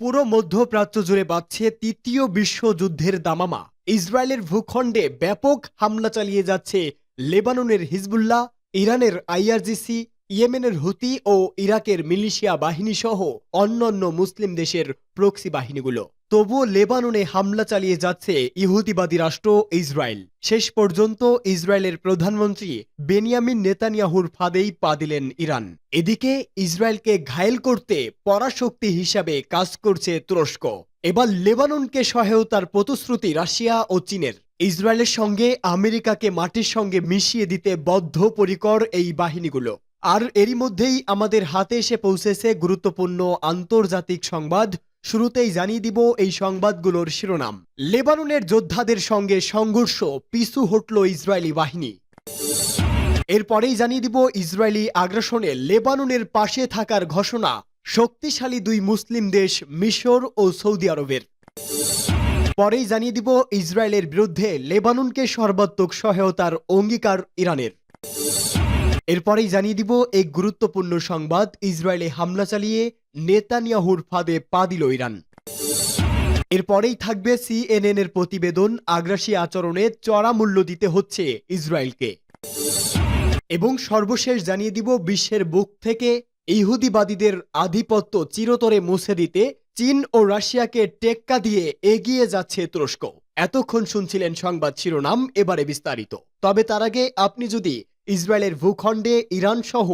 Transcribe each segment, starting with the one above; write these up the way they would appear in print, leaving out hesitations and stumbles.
পুরো মধ্যপ্রাচ্য জুড়ে বাজছে তৃতীয় বিশ্বযুদ্ধের দামামা। ইসরায়েলের ভূখণ্ডে ব্যাপক হামলা চালিয়ে যাচ্ছে লেবাননের হিজবুল্লাহ, ইরানের আইআরজিসি, ইয়েমেনের হুতি ও ইরাকের মিলিশিয়া বাহিনী সহ অন্যান্য মুসলিম দেশের প্রক্সি বাহিনীগুলো। তবুও লেবাননে হামলা চালিয়ে যাচ্ছে ইহুদিবাদী রাষ্ট্র ইসরায়েল। শেষ পর্যন্ত ইসরায়েলের প্রধানমন্ত্রী বেনিয়ামিন নেতানিয়াহুর ফাঁদেই পা দিলেন ইরান। এদিকে ইসরায়েলকে ঘায়েল করতে পরাশক্তি হিসাবে কাজ করছে তুরস্ক। এবার লেবাননকে সহায়তার প্রতিশ্রুতি রাশিয়া ও চীনের। ইসরায়েলের সঙ্গে আমেরিকাকে মাটির সঙ্গে মিশিয়ে দিতে বদ্ধপরিকর এই বাহিনীগুলো। আর এরই মধ্যেই আমাদের হাতে এসে পৌঁছেছে গুরুত্বপূর্ণ আন্তর্জাতিক সংবাদ। শুরুতেই জানিয়ে দিব এই সংবাদগুলোর শিরোনাম। লেবাননের যোদ্ধাদের সঙ্গে সংঘর্ষ, পিছু হটল ইসরায়েলি বাহিনী। এরপরেই জানিয়ে দিব ইসরায়েলি আগ্রাসনে লেবাননের পাশে থাকার ঘোষণা শক্তিশালী দুই মুসলিম দেশ মিশর ও সৌদি আরবের। পরেই জানিয়ে দিব ইসরায়েলের বিরুদ্ধে লেবাননকে সর্বাত্মক সহায়তার অঙ্গীকার ইরানের। এরপরেই জানিয়ে দিব এক গুরুত্বপূর্ণ সংবাদ, ইসরায়েলে হামলা চালিয়ে নেতানিয়াহুর ফাঁদে পা দিল ইরান। এরপরেই থাকবে CNN এর প্রতিবেদন, আগ্রাসী আচরণে চড়া মূল্য দিতে হচ্ছে ইসরায়েলকে। এবং সর্বশেষ জানিয়ে দিব বিশ্বের বুক থেকে ইহুদিবাদীদের আধিপত্য চিরতরে মুছে দিতে চীন ও রাশিয়াকে টেক্কা দিয়ে এগিয়ে যাচ্ছে তুরস্ক। এতক্ষণ শুনছিলেন সংবাদ শিরোনাম, এবারে বিস্তারিত। তবে তার আগে আপনি যদি ইসরায়েলের ভূখণ্ডে ইরান সহ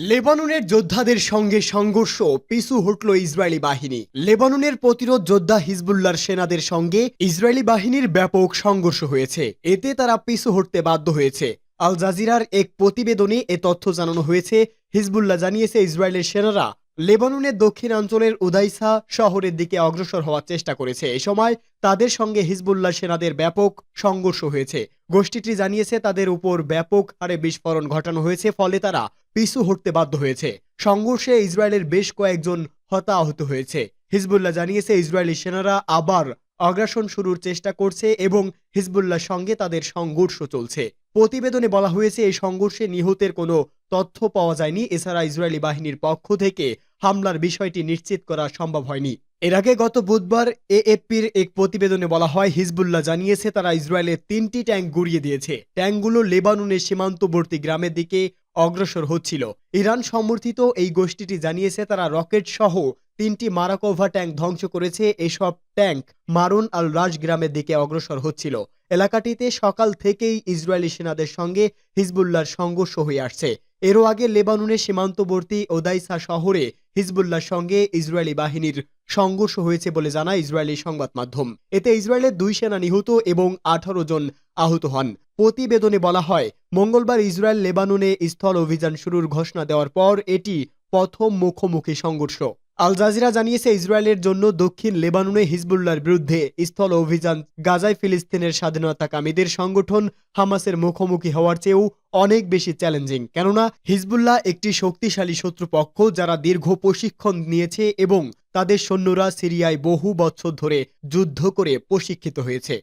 লেবাননের যোদ্ধাদের সঙ্গে সংঘর্ষ, পিছু হটল ইসরায়েলি বাহিনী। লেবাননের প্রতিরোধ যোদ্ধা হিজবুল্লাহর সেনাদের সঙ্গে ইসরায়েলি বাহিনীর ব্যাপক সংঘর্ষ হয়েছে। এতে তারা পিছু হটতে বাধ্য হয়েছে। আল জাজিরার এক প্রতিবেদনে এ তথ্য জানানো হয়েছে। হিজবুল্লাহ জানিয়েছে ইসরায়েলের সেনারা লেবাননের দক্ষিণাঞ্চলের উদাইসা শহরের দিকে অগ্রসর হওয়ার চেষ্টা করেছে। এ সময় তাদের সঙ্গে হিজবুল্লাহ সেনাদের ব্যাপক সংঘর্ষ হয়েছে। গোষ্ঠীটি জানিয়েছে তাদের উপর ব্যাপক হারে বিস্ফোরণ ঘটানো হয়েছে, ফলে তারা পিছু হটতে বাধ্য হয়েছে। সংঘর্ষে ইসরায়েলের বেশ কয়েকজন হতাহত হয়েছে। হিজবুল্লাহ জানিয়েছে ইসরায়েলি সেনারা আবার আগ্রাসন শুরুর চেষ্টা করছে এবং হিজবুল্লাহর সঙ্গে তাদের সংঘর্ষ চলছে। প্রতিবেদনে বলা হয়েছে এই সংঘর্ষে নিহতের কোনো তথ্য পাওয়া যায়নি। এছাড়া ইসরায়েলি বাহিনীর পক্ষ থেকে হামলার বিষয়টি নিশ্চিত করা সম্ভব হয়নি। এর আগে গত বুধবার AFPর এক প্রতিবেদনে বলা হয় হিজবুল্লাহ জানিয়েছে তারা ইসরায়েলের 3টি ট্যাঙ্ক গুড়িয়ে দিয়েছে। ট্যাঙ্কগুলো লেবাননের সীমান্তবর্তী গ্রামের দিকে অগ্রসর হচ্ছিল। ইরান সমর্থিত এই গোষ্ঠীটি জানিয়েছে তারা রকেট সহ 3টি মারাকোভা ট্যাঙ্ক ধ্বংস করেছে। এসব ট্যাঙ্ক মারুন আল রাজ গ্রামের দিকে অগ্রসর হচ্ছিল। এলাকাটিতে সকাল থেকেই ইসরায়েলি সেনাদের সঙ্গে হিজবুল্লাহর সংঘর্ষ হয়ে আসছে। এরও আগে লেবাননের সীমান্তবর্তী ওদাইসা শহরে হিজবুল্লাহর সঙ্গে ইসরায়েলি বাহিনীর সংঘর্ষ হয়েছে বলে জানায় ইসরায়েলি সংবাদ মাধ্যম। এতে ইসরায়েলের 2 সেনা নিহত এবং 18 জন আহত হন। প্রতিবেদনে বলা হয় মঙ্গলবার ইসরায়েল লেবাননে স্থল অভিযান শুরুর ঘোষণা দেওয়ার পর এটি প্রথম মুখোমুখি সংঘর্ষ। আল জাজিরা জানিয়েছে ইসরায়েলের জন্য দক্ষিণ লেবাননে হিজবুল্লাহর বিরুদ্ধে স্থল অভিযান গাজায় ফিলিস্তিনের স্বাধীনতাকামীদের সংগঠন হামাসের মুখোমুখি হওয়ার চেয়েও অনেক বেশি চ্যালেঞ্জিং। কেননা হিজবুল্লাহ একটি শক্তিশালী শত্রুপক্ষ যারা দীর্ঘ প্রশিক্ষণ নিয়েছে এবং তাদের সৈন্যরা সিরিয়ায় বহু বছর ধরে যুদ্ধ করে প্রশিক্ষিত হয়েছে।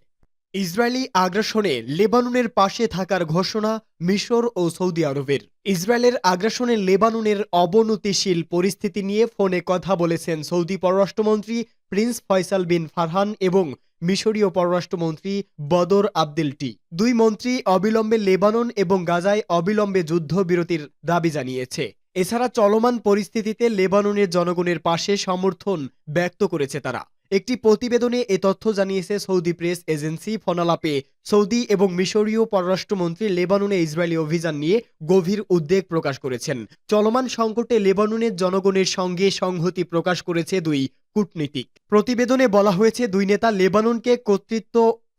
ইসরায়েলি আগ্রাসনে লেবাননের পাশে থাকার ঘোষণা মিশর ও সৌদি আরবের। ইসরায়েলের আগ্রাসনে লেবাননের অবনতিশীল পরিস্থিতি নিয়ে ফোনে কথা বলেছেন সৌদি পররাষ্ট্রমন্ত্রী প্রিন্স ফয়সাল বিন ফারহান এবং মিশরীয় পররাষ্ট্রমন্ত্রী বদর আবদেলটি। দুই মন্ত্রী অবিলম্বে লেবানন এবং গাজায় অবিলম্বে যুদ্ধবিরতির দাবি জানিয়েছে। এছাড়া চলমান পরিস্থিতিতে লেবাননের জনগণের পাশে সমর্থন ব্যক্ত করেছে তারা। একটি প্রতিবেদনে এ তথ্য জানিয়েছে সৌদি প্রেস এজেন্সি। ফোনালাপে সৌদি এবং মিশরীয় পররাষ্ট্রমন্ত্রী লেবাননে ইসরায়েলি অভিযান নিয়ে গভীর উদ্বেগ প্রকাশ করেছেন। চলমান সংকটে লেবাননের জনগণের সঙ্গে সংহতি প্রকাশ করেছে দুই কূটনীতিক। প্রতিবেদনে বলা হয়েছে দুই নেতা লেবাননকে কর্তৃত্ব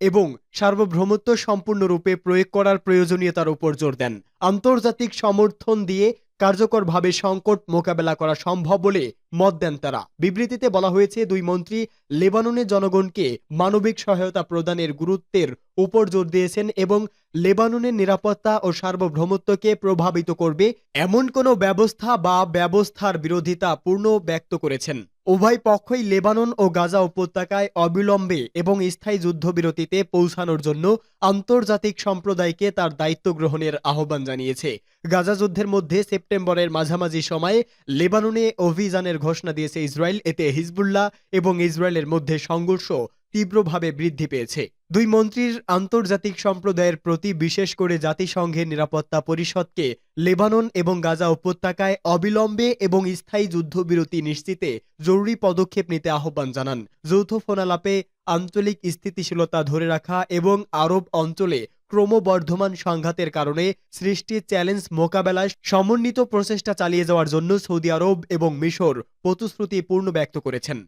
এবং সার্বভৌমত্ব সম্পূর্ণরূপে প্রয়োগ করার প্রয়োজনীয়তার উপর জোর দেন। আন্তর্জাতিক সমর্থন দিয়ে কার্যকরভাবে সংকট মোকাবেলা করা সম্ভব বলে মত দেন তারা। বিবৃতিতে বলা হয়েছে দুই মন্ত্রী লেবাননের জনগণকে মানবিক সহায়তা প্রদানের গুরুত্বের উপর জোর দিয়েছেন এবং লেবাননের নিরাপত্তা ও সার্বভৌমত্বকে প্রভাবিত করবে এমন কোনো ব্যবস্থা বা ব্যবস্থার বিরোধিতা পূর্ণ ব্যক্ত করেছেন। উভয় পক্ষই লেবানন ও গাজা উপত্যকায় অবিলম্বে এবং স্থায়ী যুদ্ধবিরতিতে পৌঁছানোর জন্য আন্তর্জাতিক সম্প্রদায়কে তার দায়িত্ব গ্রহণের আহ্বান জানিয়েছে। গাজা যুদ্ধের মধ্যে সেপ্টেম্বরের মাঝামাঝি সময়ে লেবাননে অভিযানের ঘোষণা দিয়েছে ইসরায়েল। এতে হিজবুল্লাহ এবং ইসরায়েলের মধ্যে সংঘর্ষ তীব্রভাবে বৃদ্ধি পেয়েছে। দুই মন্ত্রীর আন্তর্জাতিক সম্প্রদায়ের প্রতি, বিশেষ করে জাতিসংঘের নিরাপত্তা পরিষদকে লেবানন এবং গাজা উপত্যকায় অবিলম্বে এবং স্থায়ী যুদ্ধবিরতি নিশ্চিতে জরুরি পদক্ষেপ নিতে আহ্বান জানান। যৌথ ফোনালাপে আঞ্চলিক স্থিতিশীলতা ধরে রাখা এবং আরব অঞ্চলে ক্রমবর্ধমান সংঘাতের কারণে সৃষ্টি চ্যালেঞ্জ মোকাবেলায় সমন্বিত প্রচেষ্টা চালিয়ে যাওয়ার জন্য সৌদি আরব এবং মিশর প্রতিশ্রুতি পূর্ণ ব্যক্ত করেছেন।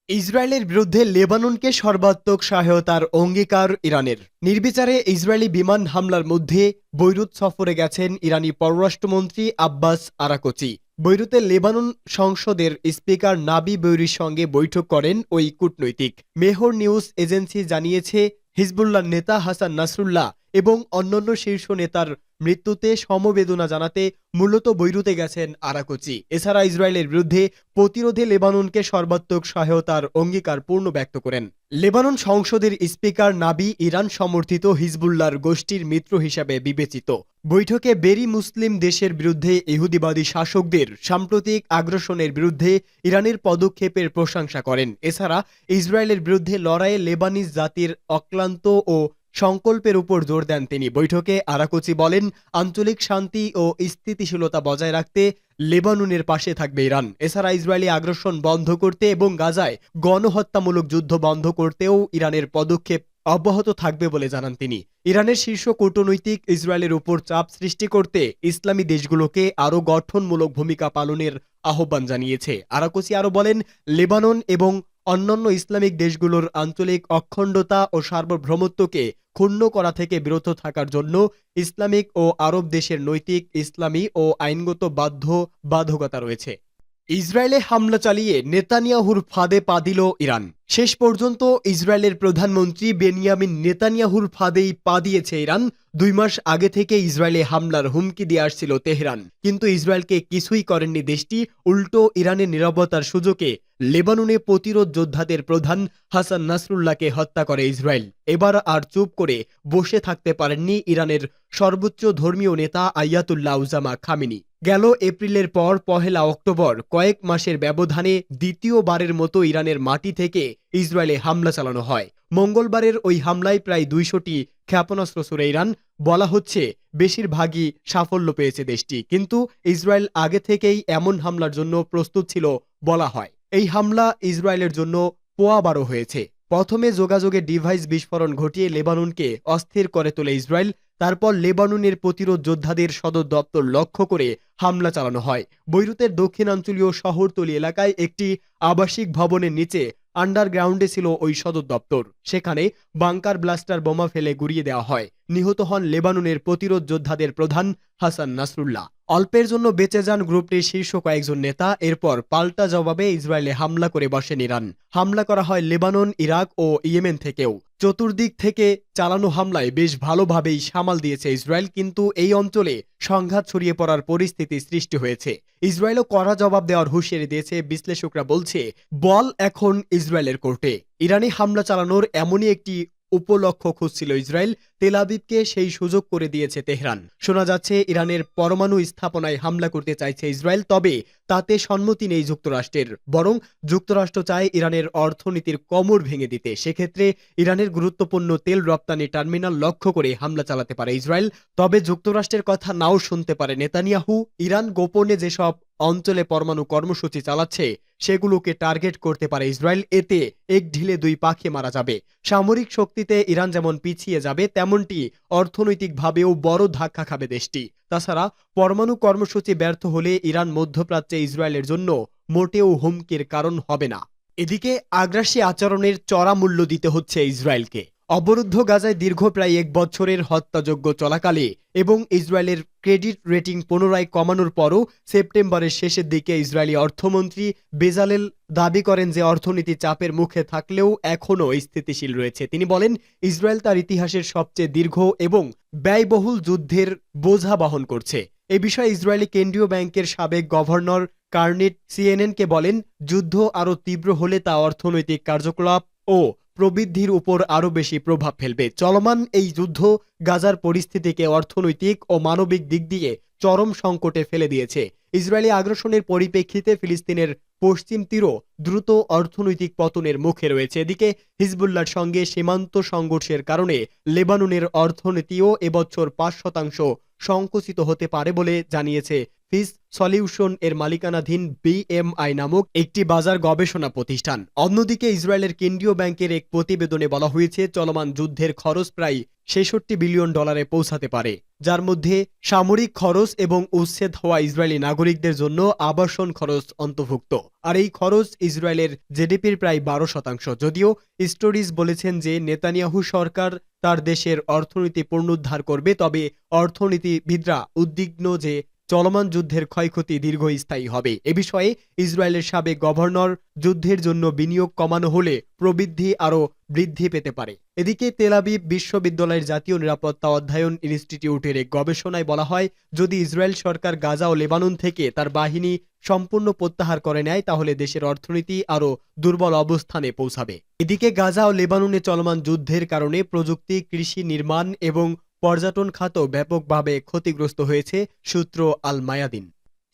ইসরায়েলের বিরুদ্ধে লেবাননকে সর্বাত্মক সহায়তার অঙ্গীকার ইরানের। নির্বিচারে ইসরায়েলি বিমান হামলার মধ্যে বৈরুত সফরে গেছেন ইরানি পররাষ্ট্রমন্ত্রী আব্বাস আরাকচি। বৈরুতে লেবানন সংসদের স্পিকার নাবি বৈরির সঙ্গে বৈঠক করেন ওই কূটনৈতিক। মেহর নিউজ এজেন্সি জানিয়েছে, হিজবুল্লাহ নেতা হাসান নাসরুল্লাহ এবং অন্যান্য শীর্ষ নেতার মৃত্যুতে সমবেদনা জানাতে মূলত বৈরুতে গেছেন আরাকচি। এছাড়া ইসরায়েলের বিরুদ্ধে প্রতিরোধে লেবাননকে সর্বাত্মক সহায়তার অঙ্গীকার পূর্ণ ব্যক্ত করেন। লেবানন সংসদের স্পিকার নাবি ইরান সমর্থিত হিজবুল্লাহর গোষ্ঠীর মিত্র হিসাবে বিবেচিত। বৈঠকে বেরি মুসলিম দেশের বিরুদ্ধে ইহুদিবাদী শাসকদের সাম্প্রতিক আগ্রাসনের বিরুদ্ধে ইরানের পদক্ষেপের প্রশংসা করেন। এছাড়া ইসরায়েলের বিরুদ্ধে লড়াইয়ে লেবানিজ জাতির অক্লান্ত ও সংকল্পের উপর জোর দেন তিনি। বৈঠকে আরাকচি বলেন, আঞ্চলিক শান্তি ও স্থিতিশীলতা বজায় রাখতে লেবাননের পাশে থাকবে ইরান। এছাড়া ইসরায়েলি আগ্রাসন বন্ধ করতে এবং গাজায় গণহত্যামূলক যুদ্ধ বন্ধ করতেও ইরানের পদক্ষেপ অব্যাহত থাকবে বলে জানান তিনি। ইরানের শীর্ষ কূটনৈতিক ইসরায়েলের উপর চাপ সৃষ্টি করতে ইসলামী দেশগুলোকে আরও গঠনমূলক ভূমিকা পালনের আহ্বান জানিয়েছে। আরাকচি আরও বলেন, লেবানন এবং অন্যান্য ইসলামিক দেশগুলোর আঞ্চলিক অখণ্ডতা ও সার্বভৌমত্বকে ক্ষুণ্ণ করা থেকে বিরত থাকার জন্য ইসলামিক ও আরব দেশের নৈতিক, ইসলামী ও আইনগত বাধ্যবাধকতা রয়েছে। ইসরায়েলে হামলা চালিয়ে নেতানিয়াহুর ফাঁদে পা দিল ইরান। শেষ পর্যন্ত ইসরায়েলের প্রধানমন্ত্রী বেনিয়ামিন নেতানিয়াহুর ফাঁদেই পা দিয়েছে ইরান। 2 মাস আগে থেকে ইসরায়েলে হামলার হুমকি দিয়ে আসছিল তেহরান, কিন্তু ইসরায়েলকে কিছুই করেননি দেশটি। উল্টো ইরানের নীরবতার সুযোগে লেবাননে প্রতিরোধ যোদ্ধাদের প্রধান হাসান নাসরুল্লাহকে হত্যা করে ইসরায়েল। এবার আর চুপ করে বসে থাকতে পারেননি ইরানের সর্বোচ্চ ধর্মীয় নেতা আয়াতুল্লাহ উজামা খামেনি। গেল এপ্রিলের পর 1 অক্টোবর কয়েক মাসের ব্যবধানে দ্বিতীয়বারের মতো ইরানের মাটি থেকে ইসরায়েলে হামলা চালানো হয়। মঙ্গলবারের ওই হামলায় প্রায় 200টি ক্ষেপণাস্ত্র ছুড়ে ইরান। বলা হচ্ছে বেশিরভাগই সাফল্য পেয়েছে দেশটি, কিন্তু ইসরায়েল আগে থেকেই এমন হামলার জন্য প্রস্তুত ছিল বলা হয়। এই হামলা ইসরায়েলের জন্য পোয়াবারও হয়েছে। প্রথমে যোগাযোগের ডিভাইস বিস্ফোরণ ঘটিয়ে লেবাননকে অস্থির করে তোলে ইসরায়েল। তারপর লেবাননের প্রতিরোধ যোদ্ধাদের সদর দপ্তর লক্ষ্য করে হামলা চালানো হয়। বৈরুতের দক্ষিণাঞ্চলীয় শহরতলি এলাকায় একটি আবাসিক ভবনের নিচে আন্ডারগ্রাউন্ডে ছিল ওই সদর দপ্তর। সেখানে বাংকার ব্লাস্টার বোমা ফেলে গুড়িয়ে দেওয়া হয়। নিহত হন লেবাননের প্রতিরোধ যোদ্ধাদের প্রধান হাসান নাসরুল্লাহ। অল্পের জন্য বেঁচে যান গ্রুপটির শীর্ষ কয়েকজন নেতা। এরপর পাল্টা জবাবে ইসরায়েলে হামলা করে বসেন ইরান। হামলা করা হয় লেবানন, ইরাক ও ইয়েমেন থেকেও। চতুর্দিক থেকে চালানো হামলায় বেশ ভালোভাবেই সামাল দিয়েছে ইসরায়েল, কিন্তু এই অঞ্চলে সংঘাত ছড়িয়ে পড়ার পরিস্থিতি সৃষ্টি হয়েছে। ইসরায়েলও কড়া জবাব দেওয়ার হুঁশিয়ারি দিয়েছে। বিশ্লেষকরা বলছে, বল এখন ইসরায়েলের কোর্টে। ইরানি হামলা চালানোর এমনই একটি উপলক্ষ খুঁজছিল ইসরায়েল। তেল আবিবকে সেই সুযোগ করে দিয়েছে তেহরান। শোনা যাচ্ছে ইরানের পরমাণু স্থাপনায় হামলা করতে চাইছে ইসরায়েল, তবে তাতে সম্মতি নেই যুক্তরাষ্ট্রের। বরং যুক্তরাষ্ট্র চায় ইরানের অর্থনীতির কোমর ভেঙে দিতে। সেক্ষেত্রে ইরানের গুরুত্বপূর্ণ তেল রপ্তানি টার্মিনাল লক্ষ্য করে হামলা চালাতে পারে ইসরায়েল। তবে যুক্তরাষ্ট্রের কথা নাও শুনতে পারে নেতানিয়াহু। ইরান গোপনে যেসব অঞ্চলে পরমাণু কর্মসূচি চালাচ্ছে সেগুলোকে টার্গেট করতে পারে ইসরায়েল। এতে এক ঢিলে 2 পাখি মারা যাবে। সামরিক শক্তিতে ইরান যেমন পিছিয়ে যাবে, তেমনটি অর্থনৈতিকভাবেও বড় ধাক্কা খাবে দেশটি। তাছাড়া পরমাণু কর্মসূচি ব্যর্থ হলে ইরান মধ্যপ্রাচ্যে ইসরায়েলের জন্য মোটেও হুমকির কারণ হবে না। এদিকে আগ্রাসী আচরণের চড়া মূল্য দিতে হচ্ছে ইসরায়েলকে। অবরুদ্ধ গাজায় দীর্ঘ প্রায় 1 বছরের হত্যাযজ্ঞ চলাকালে এবং ইসরায়েলের ক্রেডিট রেটিং পুনরায় কমানোর পরও সেপ্টেম্বরের শেষের দিকে ইসরায়েলি অর্থমন্ত্রী বেজালেল দাবি করেন যে অর্থনীতি চাপের মুখে থাকলেও এখনও স্থিতিশীল রয়েছে। তিনি বলেন, ইসরায়েল তার ইতিহাসের সবচেয়ে দীর্ঘ এবং ব্যয়বহুল যুদ্ধের বোঝা বহন করছে। এ বিষয়ে ইসরায়েলি কেন্দ্রীয় ব্যাংকের সাবেক গভর্নর কার্নিট সিএনএনকে বলেন, যুদ্ধ আরও তীব্র হলে তা অর্থনৈতিক কার্যকলাপ ও প্রবৃদ্ধির উপর আরও বেশি প্রভাব ফেলবে। চলমান এই যুদ্ধ গাজার পরিস্থিতিকে অর্থনৈতিক ও মানবিক দিক দিয়ে চরম সংকটে ফেলে দিয়েছে। ইসরায়েলি আগ্রাসনের পরিপ্রেক্ষিতে ফিলিস্তিনের পশ্চিম তীরও দ্রুত অর্থনৈতিক পতনের মুখে রয়েছে। এদিকে হিজবুল্লাহর সঙ্গে সীমান্ত সংঘর্ষের কারণে লেবাননের অর্থনীতিও এবছর ৫% সংকুচিত হতে পারে বলে জানিয়েছে ফিস সলিউশন এর মালিকানাধীন বিএমআই নামক একটি বাজার গবেষণা প্রতিষ্ঠান। অন্যদিকে ইসরায়েলের কেন্দ্রীয় ব্যাংকের এক প্রতিবেদনে বলা হয়েছে, চলমান যুদ্ধের খরচ প্রায় ৬৬ বিলিয়ন ডলারে পৌঁছাতে পারে, যার মধ্যে সামরিক খরচ এবং উচ্ছেদ হওয়া ইসরায়েলি নাগরিকদের জন্য আবাসন খরচ অন্তর্ভুক্ত। আর এই খরচ ইসরায়েলের জিডিপির প্রায় ১২%। যদিও স্টোরিজ বলেছেন যে নেতানিয়াহু সরকার তার দেশের অর্থনীতি পুনরুদ্ধার করবে, তবে অর্থনীতিবিদরা উদ্বিগ্ন যে চলমান যুদ্ধের ক্ষয়ক্ষতি দীর্ঘস্থায়ী হবে। এ বিষয়ে ইসরায়েলের সাবেক গভর্নর, যুদ্ধের জন্য বিনিয়োগ কমানো হলে প্রবৃদ্ধি আরও বৃদ্ধি পেতে পারে। এদিকে তেল আবিব বিশ্ববিদ্যালয়ের জাতীয় নিরাপত্তা অধ্যয়ন ইনস্টিটিউটের এক গবেষণায় বলা হয়, যদি ইসরায়েল সরকার গাজা ও লেবানন থেকে তার বাহিনী সম্পূর্ণ প্রত্যাহার করে নেয়, তাহলে দেশের অর্থনীতি আরও দুর্বল অবস্থানে পৌঁছাবে। এদিকে গাজা ও লেবাননে চলমান যুদ্ধের কারণে প্রযুক্তি, কৃষি, নির্মাণ এবং পর্যটন খাত ব্যাপকভাবে ক্ষতিগ্রস্ত হয়েছে। সূত্র আল মায়াদিন।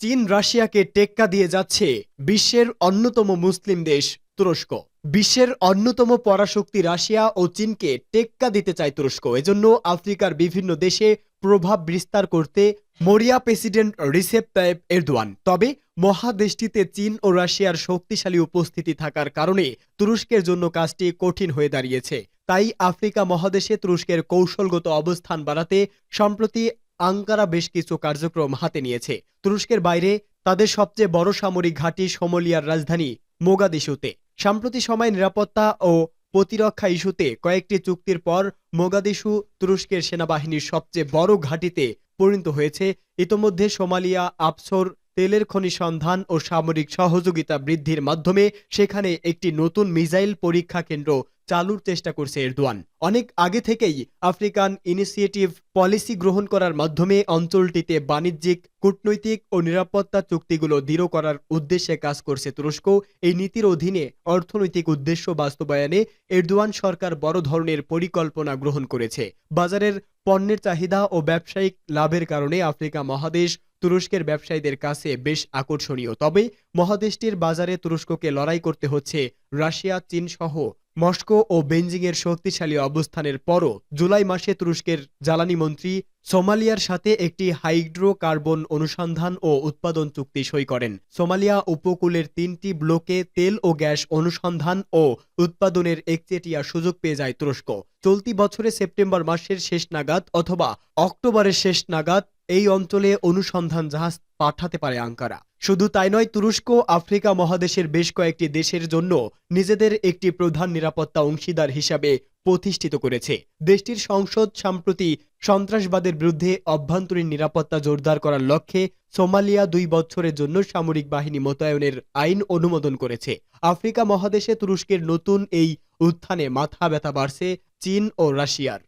চীন রাশিয়াকে টেক্কা দিয়ে যাচ্ছে বিশ্বের অন্যতম মুসলিম দেশ তুরস্ক। বিশ্বের অন্যতম পরাশক্তি রাশিয়া ও চীনকে টেক্কা দিতে চায় তুরস্ক। এজন্য আফ্রিকার বিভিন্ন দেশে প্রভাব বিস্তার করতে মরিয়া প্রেসিডেন্ট রিসেপ তাইয়েপ এরদোয়ান। তবে মহাদেশটিতে চীন ও রাশিয়ার শক্তিশালী উপস্থিতি থাকার কারণে তুরস্কের জন্য কাজটি কঠিন হয়ে দাঁড়িয়েছে। তাই আফ্রিকা মহাদেশে তুরস্কের কৌশলগত অবস্থান বাড়াতে সম্প্রতি আঙ্কারা বেশ কিছু কার্যক্রম হাতে নিয়েছে। তুরস্কের বাইরে তাদের সবচেয়ে বড় সামরিক ঘাঁটি সোমালিয়ার রাজধানী মোগাদিশুতে। সাম্প্রতি সময় নিরাপত্তা ও প্রতিরক্ষা ইস্যুতে কয়েকটি চুক্তির পর মোগাদিশু তুরস্কের সেনাবাহিনীর সবচেয়ে বড় ঘাঁটিতে পরিণত হয়েছে। ইতোমধ্যে সোমালিয়া আফসোর তেলের খনি সন্ধান ও সামরিক সহযোগিতা বৃদ্ধির মাধ্যমে সেখানে একটি নতুন মিসাইল পরীক্ষা কেন্দ্র চালুর চেষ্টা করছে এরদোয়ান। অনেক আগে থেকেই আফ্রিকান ইনিশিয়েটিভ পলিসি গ্রহণ করার মাধ্যমে অঞ্চলটিতে বাণিজ্যিক, কূটনৈতিক ও নিরাপত্তা চুক্তিগুলো দৃঢ় করার উদ্দেশ্যে কাজ করছে তুরস্ক। এই নীতির অধীনে অর্থনৈতিক উদ্দেশ্য বাস্তবায়নে এরদোয়ান সরকার বড় ধরনের পরিকল্পনা গ্রহণ করেছে। বাজারের পণ্যের চাহিদা ও ব্যবসায়িক লাভের কারণে আফ্রিকা মহাদেশ তুরস্কের ব্যবসায়ীদের কাছে বেশ আকর্ষণীয়। তবে মহাদেশটির বাজারে তুরস্ককে লড়াই করতে হচ্ছে রাশিয়া, চীন সহ মস্কো ও বেইজিংয়ের শক্তিশালী অবস্থানের পরও জুলাই মাসে তুরস্কের জ্বালানি মন্ত্রী সোমালিয়ার সাথে একটি হাইড্রোকার্বন অনুসন্ধান ও উৎপাদন চুক্তি সই করেন। সোমালিয়া উপকূলের 3টি ব্লকে তেল ও গ্যাস অনুসন্ধান ও উৎপাদনের একচেটিয়া সুযোগ পেয়ে যায় তুরস্ক। চলতি বছরে সেপ্টেম্বর মাসের শেষ নাগাদ অথবা অক্টোবরের শেষ নাগাদ এই অঞ্চলে অনুসন্ধান জাহাজ পাঠাতে পারে আঙ্কারা। শুধু তাই নয়, তুরস্ক আফ্রিকা মহাদেশের বেশ কয়েকটি দেশের জন্য নিজেদের একটি প্রধান নিরাপত্তা অংশীদার হিসাবে প্রতিষ্ঠিত করেছে। দেশটির সংসদ সম্প্রতি সন্ত্রাসবাদের বিরুদ্ধে অভ্যন্তরীণ নিরাপত্তা জোরদার করার লক্ষ্যে সোমালিয়া 2 বছরের জন্য সামরিক বাহিনী মোতায়েনের আইন অনুমোদন করেছে। আফ্রিকা মহাদেশে তুরস্কের নতুন এই উত্থানে মাথা ব্যথা বাড়ছে চীন ও রাশিয়ার।